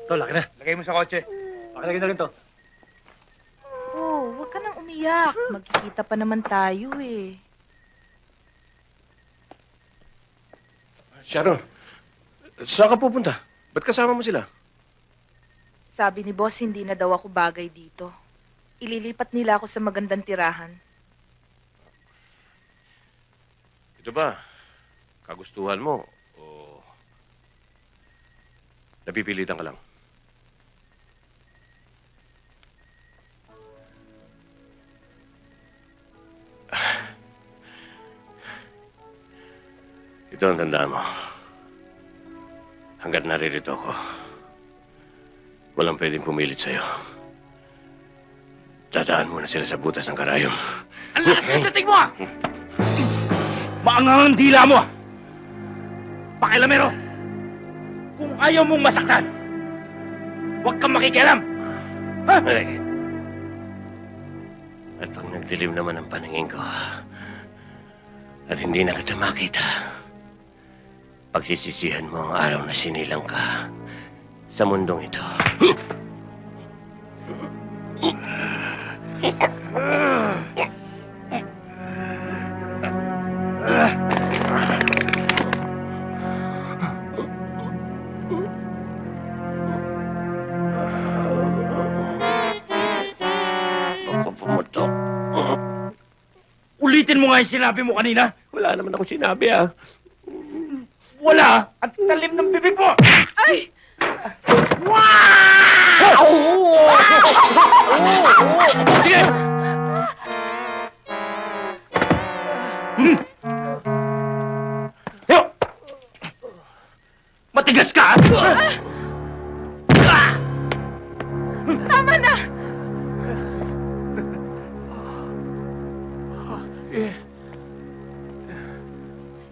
Ito, laki na. Lagay mo sa kotse. Pakilagay na rin to. Oh, huwag ka nang umiyak. Magkikita pa naman tayo eh. Sharon, saan ka pupunta? Ba't kasama mo sila? Sabi ni boss, hindi na daw ako bagay dito. Ililipat nila ako sa magandang tirahan. Ito ba? Kagustuhan mo? O napipilitan ka lang? Ito ang tandaan mo. Hanggat naririto ako, walang pwedeng pumilit sa'yo. Dadaan muna sila sa butas ng karayom. Ang lakas ng dating mo, ah! Maangang ang dila mo, ah! Pakilamero! Kung ayaw mong masaktan, huwag kang makikialam! Ha? Ay. At pag nagdilim naman ang paningin ko, at hindi na kita makita, pagsisisihan mo ang araw na sinilang ka sa mundong ito. Ako pumutok. Ulitin mo nga yung sinabi mo kanina. Wala naman ako sinabi, ah. Wala! At talim ng bibig mo! Ay! Sige! Yo! Matigas ka! Tama na!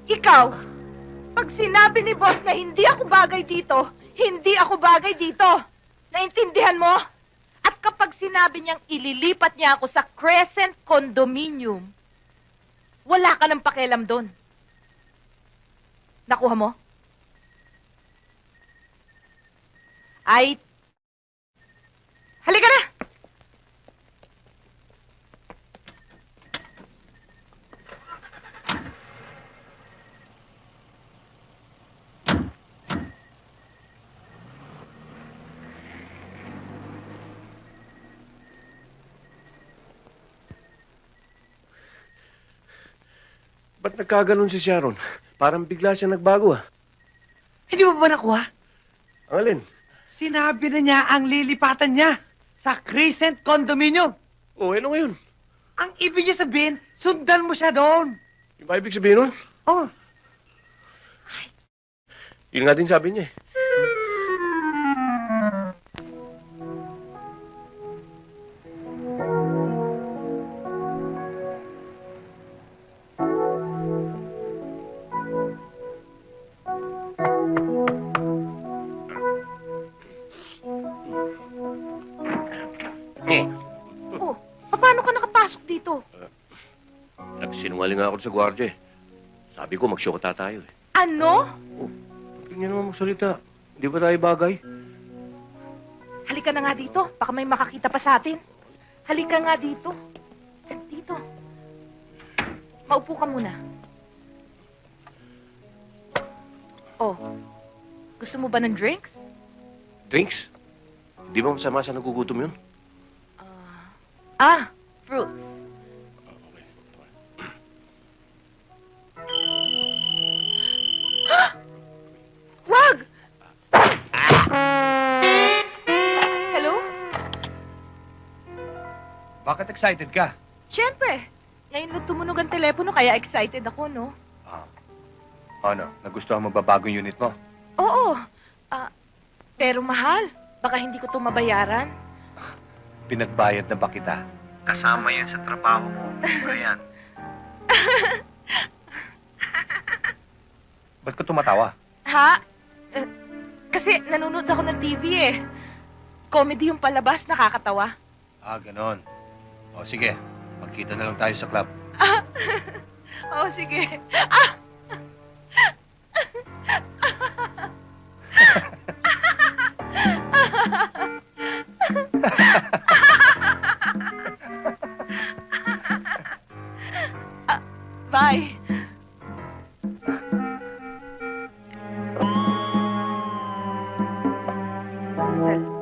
Ikaw, pag sinabi ni boss na hindi ako bagay dito, hindi ako bagay dito. Naintindihan mo? At kapag sinabi niyang ililipat niya ako sa Crescent Condominium, wala ka ng pakialam doon. Nakuha mo? Ay, halika na! Ba't nagkaganon si Sharon? Parang bigla siya nagbago, ah. Hindi mo ba nakuha? Ang alin? Sinabi na niya ang lilipatan niya sa Crescent Condominium. Oh, ano ngayon? Ang ibig niya sabihin, sundan mo siya doon. Yung ba ibig sabihin nun? Oh, Yun nga din sabi niya, eh. Oh, paano ka nakapasok dito? Nagsinungaling nga ako sa gwardiya, eh. Sabi ko, mag-shota tayo, eh. Ano? Huwag niyo naman magsalita. Hindi ba tayo bagay? Halika na nga dito. Baka may makakita pa sa atin. Halika nga dito. Dito. Maupo ka muna. Oh, gusto mo ba ng drinks? Drinks? Hindi ba masama sa nagugutom yun? Fruits. Wag! Hello? Bakit excited ka? Siyempre. Ngayon lang tumunog ang telepono, kaya excited ako, no? Ano? Nagustuhan mo ba bagong unit mo? Oo. Pero mahal. Baka hindi ko ito mabayaran. Pinagbayad na ba kita? Kasama yan sa trabaho mo, Brian. Ba't ko tumatawa? Ha? Kasi nanonood ako ng TV eh. Comedy yung palabas, nakakatawa. Ganon. O sige, magkita na lang tayo sa club. Oo, sige.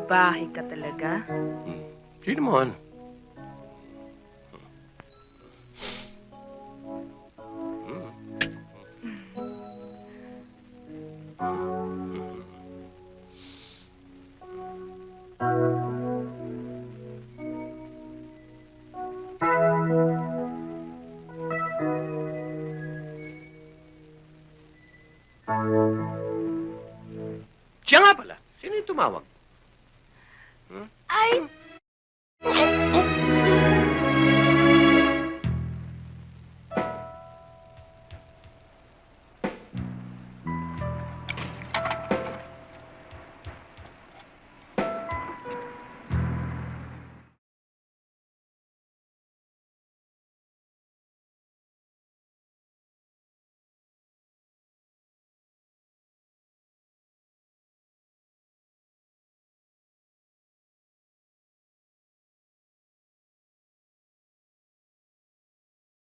Salbahe ka talaga. Sino naman? Siya nga pala. Sino yung tumawag? Ay,